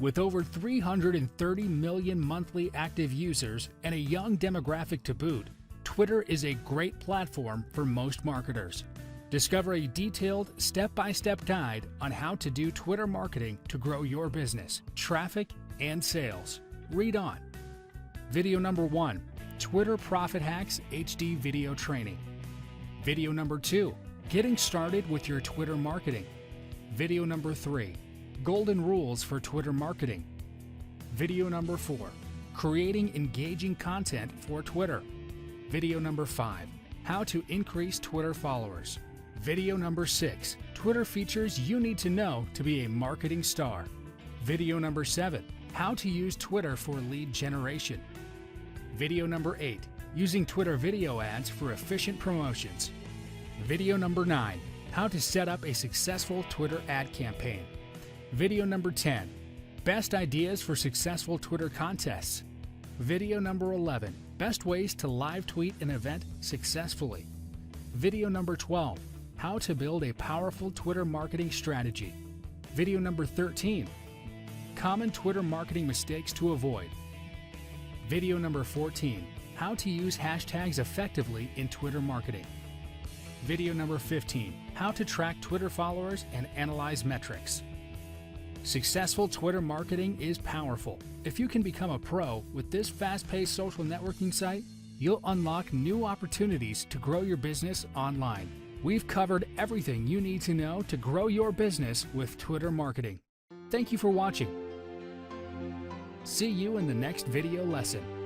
With over 330 million monthly active users and a young demographic to boot, Twitter is a great platform for most marketers. Discover a detailed, step-by-step guide on how to do Twitter marketing to grow your business, traffic, and sales. Read on. Video number 1, Twitter Profit Hacks HD Video Training. Video number 2, Getting Started with Your Twitter Marketing. Video number 3, Golden Rules for Twitter Marketing. Video number 4, Creating Engaging Content for Twitter. Video number 5, How to Increase Twitter Followers. Video number 6, Twitter Features You Need to Know to Be a Marketing Star. Video number 7, How to Use Twitter for Lead Generation. Video number 8, Using Twitter Video Ads for Efficient Promotions. Video number 9, How to Set Up a Successful Twitter Ad Campaign. Video number 10, Best Ideas for Successful Twitter Contests. Video number 11, Best Ways to Live Tweet an Event Successfully. Video number 12, How to Build a Powerful Twitter Marketing Strategy. Video number 13, Common Twitter Marketing Mistakes to Avoid. Video number 14, How to Use Hashtags Effectively in Twitter Marketing. Video number 15, How to Track Twitter Followers and Analyze Metrics. Successful Twitter marketing is powerful. If you can become a pro with this fast-paced social networking site, you'll unlock new opportunities to grow your business online. We've covered everything you need to know to grow your business with Twitter marketing. Thank you for watching. See you in the next video lesson.